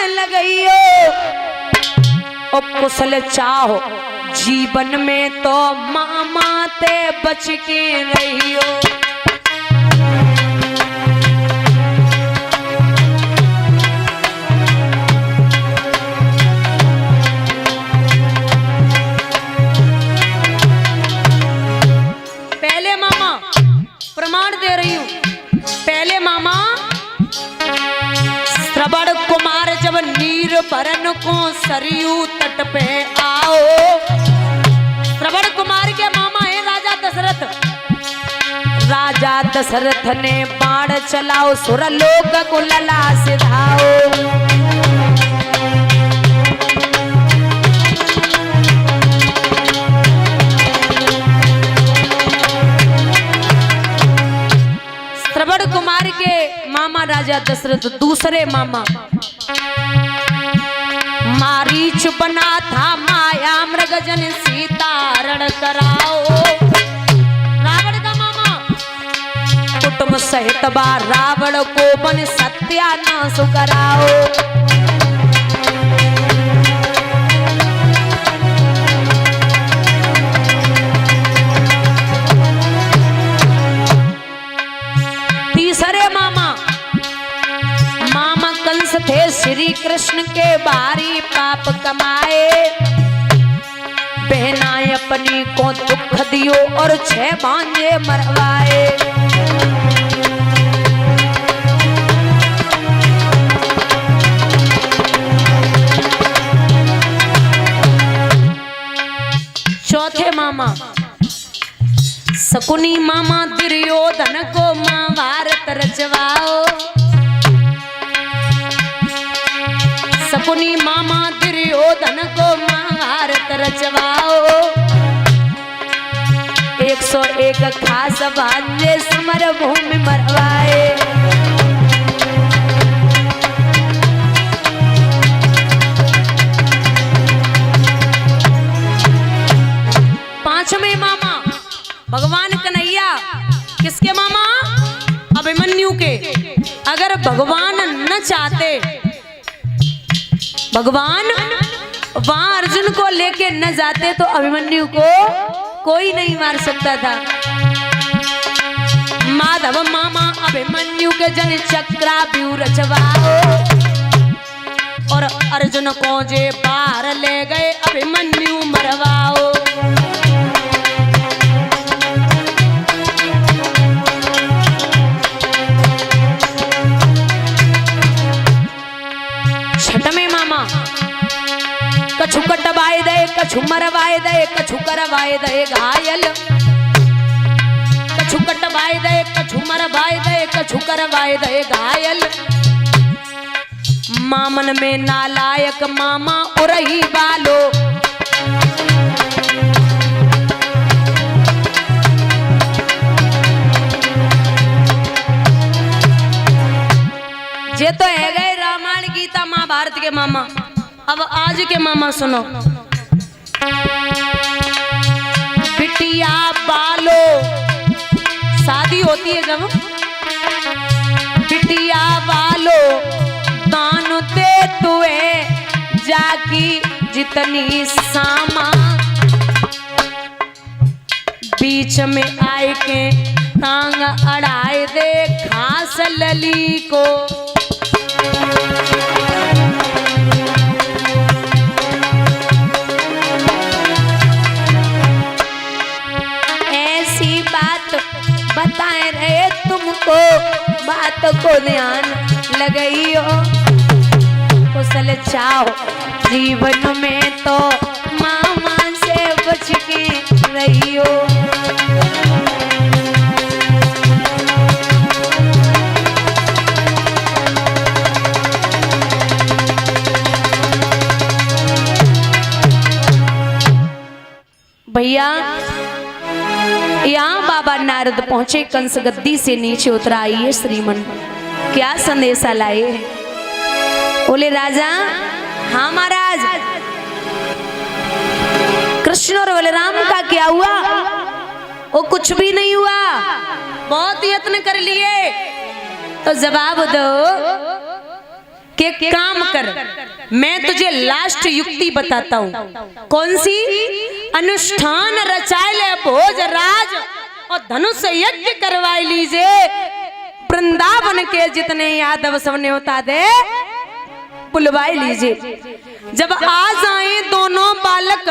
लगइयो ओ कुशल चाहो जीवन में तो मामा ते बच के रहियो। पहले मामा प्रमाण दे रही हूं, पहले मामा श्रवण कुमार जब नीर भरन को सरयू तट पे आओ, श्रवण कुमार के मामा है राजा दशरथ। राजा दशरथ ने बाण चलाओ सुरलोक को लला सिधाओ। श्रवण कुमार के मामा राजा दशरथ दूसरे मामा मारीच बना था माया मृगजन सीतारण कराओ। रावण का मामा कुटुंब सहित बा रावण को बन सत्यानाश कराओ। तीसरे मामा कंस थे श्री कृष्ण के बारी पाप कमाए, बहनाएं अपनी को दुख दियो और 6 भांजे मरवाए। चौथे मामा शकुनी मामा दुर्योधन को महाभारत रचवाओ। शकुनी मामा दुर्योधन को महाभारत रचवाओ। 101 खास भांजे समर भूमि मरवाए। पांचवें मामा भगवान कन्हैया किसके मामा? अभिमन्यु के। अगर भगवान न चाहते, भगवान वहां अर्जुन को लेके न जाते तो अभिमन्यु को कोई नहीं मार सकता था। माधव मामा अभिमन्यु के जन चक्राव्यूह रचवाओ और अर्जुन को जे बाहर ले गए अभिमन्यु मरवाओ। छठवें मामा कछु कटवाए दे कछु मरवाए दे कछु करवाए दे घायल। कछु कटवाए दे कछु मरवाए दे कछु करवाए दे घायल। मामन में नालायक मामा उरही बालो। ये तो है गए रामायण गीता महाभारत के मामा। अब आज के मामा सुनो। बिटिया बालो शादी होती है जब, बिटिया बालो दान दे तुए जाकी जितनी सामा। बीच में आए के टांग अड़ाए दे खास लली को। ऐसी बात बताए रहे तुमको, बात को ध्यान लगाइयो। कुशल चाहो जीवन में तो मामा से बच के रहियो। भैया यहाँ बाबा नारद पहुंचे, कंस गद्दी से नीचे उतरा। आइए श्रीमन क्या संदेशा लाए हैं? बोले राजा हाँ महाराज, कृष्ण और बलराम का क्या हुआ? वो कुछ भी नहीं हुआ, बहुत यत्न कर लिए। तो जवाब दो कि काम कर, मैं तुझे लास्ट युक्ति बताता हूं। कौन सी? अनुष्ठान रचाए ले भोज राज और धनुष यज्ञ करवाई लीजिए। वृंदावन के जितने यादव सब न्योता दे बुलवाई लीजिए। जब आ जाए दोनों बालक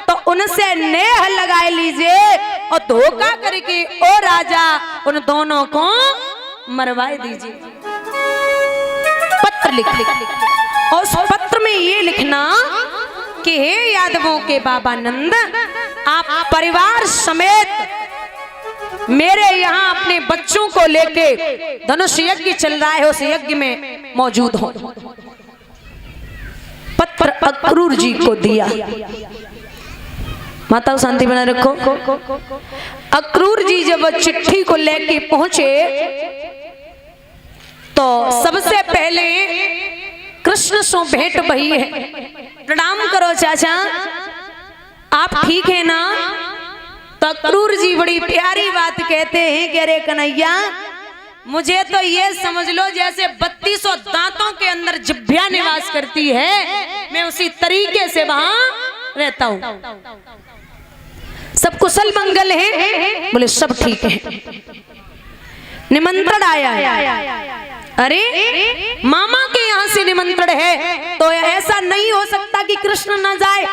तो उनसे नेह लगाए लीजिए और धोखा करके ओ राजा उन दोनों को मरवाए दीजिए। पत्र लिख और उस पत्र में ये लिखना कि हे यादवों के बाबा नंद, आप परिवार समेत मेरे यहाँ अपने बच्चों को लेके धनुष यज्ञ चल रहा है उस यज्ञ में मौजूद हो। पत्र अक्रूर जी को दिया। माताओं शांति बना रखो। अक्रूर जी जब चिट्ठी को लेके पहुंचे तो सबसे पहले कृष्ण सो भेंट भई है। प्रणाम करो चाचा, आप ठीक है ना? तो अक्रूर जी बड़ी प्यारी बात कहते हैं कि अरे कन्हैया, मुझे तो ये समझ लो जैसे 3200 दांतों के अंदर जिभ्या निवास करती है, मैं उसी तरीके से वहां रहता हूं। सब कुशल मंगल है? बोले सब ठीक है। निमंत्रण आया है। अरे मामा के यहाँ से निमंत्रण है तो ऐसा नहीं हो सकता कि कृष्ण ना जाए,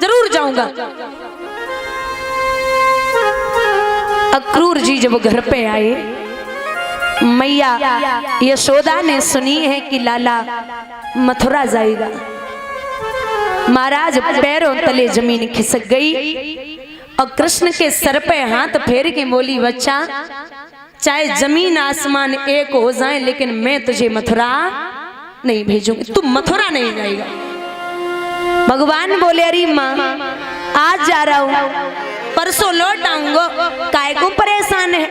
जरूर जाऊंगा। अक्रूर जी जब घर पे आए, मैया यशोदा ने सुनी है कि लाला मथुरा जाएगा। महाराज पैरों तले जमीन खिसक गई और कृष्ण के सर पे हाथ फेर के बोली, बच्चा चाहे जमीन आसमान एक हो जाए लेकिन मैं तुझे मथुरा नहीं भेजूंगी, तू मथुरा नहीं जाएगा। भगवान बोले, अरे माँ आज जा रहा हूं, परसों लौट आऊंगा, काय को परेशान है?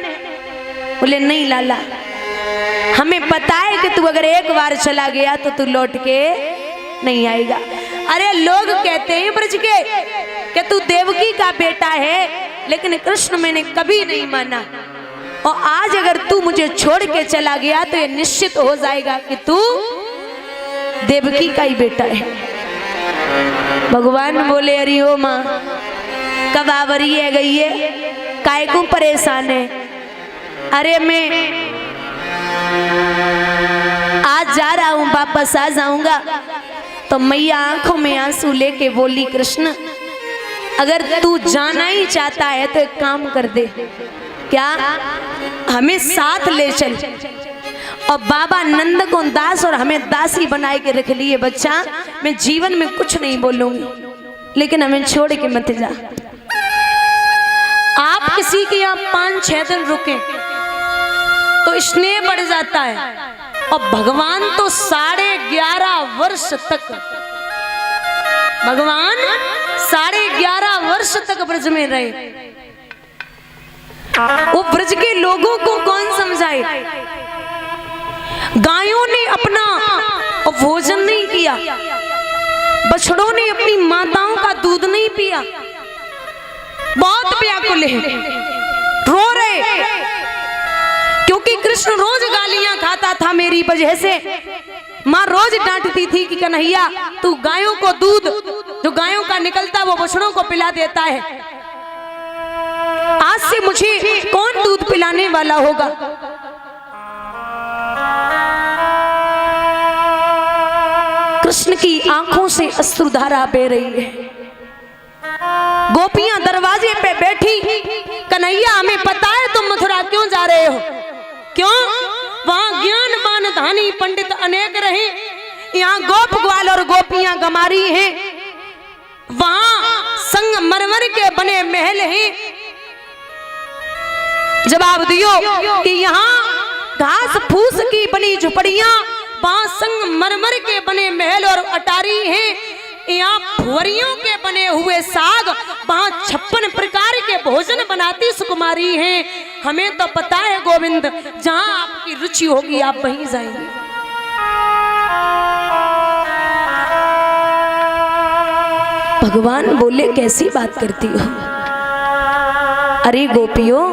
बोले नहीं लाला, हमें पता है कि तू अगर एक बार चला गया तो तू लौट के नहीं आएगा। अरे लोग कहते हैं ब्रज के कि तू देवकी का बेटा है, लेकिन कृष्ण मैंने कभी नहीं माना, और आज अगर तू मुझे छोड़ के चला गया तो ये निश्चित हो जाएगा कि तू देवकी का ही बेटा है। भगवान बोले, अरे ओ माँ कब आवरी है गई है, काय को परेशान है? अरे मैं आज जा रहा हूं, वापस आ जाऊंगा। तो मैया आंखों में आंसू लेके बोली, कृष्ण अगर तू जाना ही चाहता है तो एक काम कर दे, क्या हमें साथ ले चल और बाबा नंद को दास और हमें दासी बनाए के रख लिए। बच्चा मैं जीवन में कुछ नहीं बोलूंगी, लेकिन हमें छोड़ के मत जा। आप किसी के यहाँ 5-6 दिन रुके तो स्नेह बढ़ जाता है, और भगवान तो 11.5 वर्ष तक, भगवान 11.5 वर्ष तक ब्रज में रहे। वो ब्रज के लोगों को कौन समझाए? गायों ने अपना भोजन नहीं किया, बछड़ों ने अपनी माताओं का दूध नहीं पिया, बहुत व्याकुल है, रो रहे, क्योंकि कृष्ण रोज गालियां खाता था मेरी वजह से। माँ रोज डांटती थी कि कन्हैया तू गायों को दूध जो गायों का निकलता वो बछड़ों को पिला देता है, आज से मुझे कौन दूध पिलाने वाला होगा? कृष्ण की आंखों से अश्रुधारा बह रही है। गोपियां दरवाजे पे बैठी, कन्हैया हमें पता है तुम मथुरा क्यों जा रहे हो, क्यों? वहां ज्ञानवान धानी पंडित अनेक रहे, यहाँ गोप ग्वाल और गोपियां गमारी हैं, वहां संगमरमर के बने महल हैं। जवाब दियो कि यहाँ घास फूस की बनी झुपड़ियां, वहां संगमरमर के बने महल और अटारी हैं, यहाँ फुवरियों के बने हुए साग, वहां 56 प्रकार के भोजन बनाती सुकुमारी हैं। हमें तो पता है गोविंद, जहां आपकी रुचि होगी आप वहीं जाएंगे। भगवान बोले, कैसी बात करती हो? अरे गोपियों,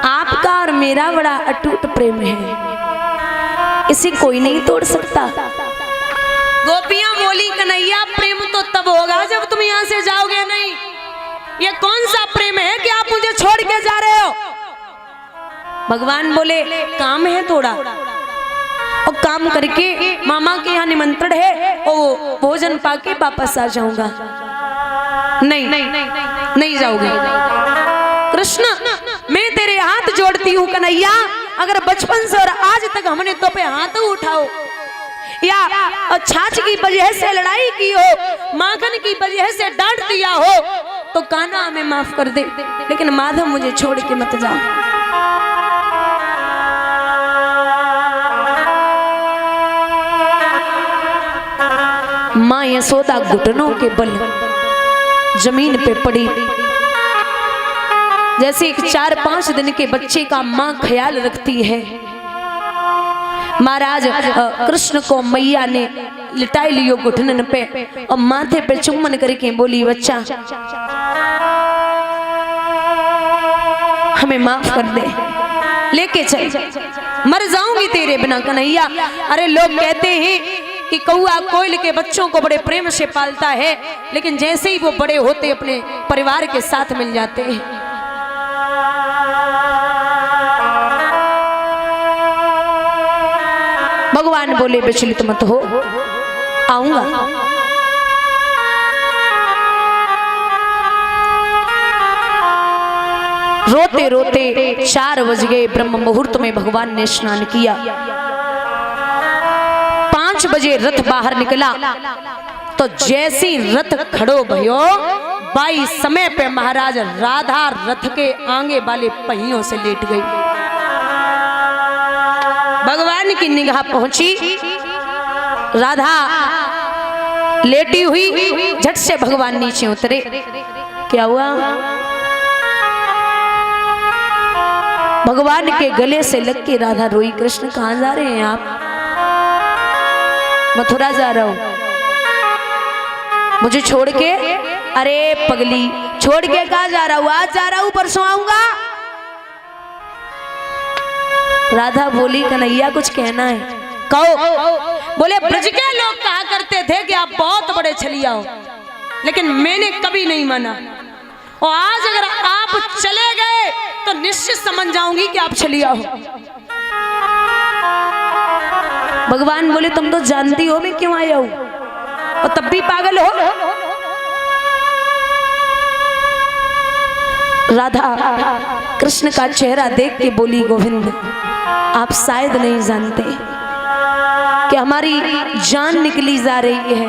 आपका और मेरा बड़ा अटूट प्रेम है, इसे कोई नहीं तोड़ सकता। गोपियां बोली कन्हैया प्रेम तो तब होगा जब तुम यहाँ से जाओगे नहीं। ये कौन सा प्रेम है कि आप मुझे छोड़ के जा रहे हो? भगवान बोले काम है थोड़ा, और काम करके मामा के यहाँ निमंत्रण है और भोजन पाके वापस आ जाऊंगा। नहीं जाओगे। कृष्ण मैं तेरे हाथ जोड़ती हूँ कन्हैया, अगर बचपन से और आज तक हमने तो पे हाथ उठाओ या छाछ की वजह से लड़ाई की हो, माखन की वजह से डांट दिया हो, तो कान्हा हमें माफ कर दे, लेकिन माधव मुझे छोड़ के मत जा। मां यशोदा घुटनों के बल जमीन पे पड़ी, जैसे एक 4-5 दिन के बच्चे का मां ख्याल रखती है। महाराज कृष्ण को मैया ने लिटाई लियो घुटनन पे और माथे पे चुम्बन करके बोली बच्चा हमें माफ कर दे, लेके चल, मर जाऊंगी तेरे बिना कन्हैया। अरे लोग कहते हैं कि कौआ कोयल के बच्चों को बड़े प्रेम से पालता है, लेकिन जैसे ही वो बड़े होते अपने परिवार के साथ मिल जाते हैं। भगवान बोले विचलित मत हो, आऊंगा। रोते रोते 4 बज गए। ब्रह्म मुहूर्त में भगवान ने स्नान किया। 5 बजे रथ बाहर निकला तो जैसी रथ खड़ो भयो, 22 समय पे महाराज राधा रथ के आगे वाले पहियों से लेट गई। भगवान की निगाह पहुंची, राधा लेटी हुई, झट से भगवान नीचे उतरे। क्या हुआ? भगवान के गले से लग के राधा रोई। कृष्ण कहाँ जा रहे हैं आप? मथुरा जा रहा हूं, मुझे छोड़ के। अरे पगली, छोड़ के कहाँ जा रहा हूं? आज जा रहा हूं, परसों आऊंगा। राधा बोली कन्हैया कुछ कहना है? कहो। बोले ब्रज के लोग कहा करते थे कि आप बहुत बड़े छलिया हो, लेकिन मैंने कभी नहीं माना, और आज अगर आप चले गए तो निश्चित समझ जाऊंगी कि आप छलिया हो। भगवान बोले तुम तो जानती हो मैं क्यों आया हूं, और तब भी पागल हो। राधा कृष्ण का चेहरा देख के बोली गोविंद आप शायद नहीं जानते कि हमारी जान निकली जा रही है।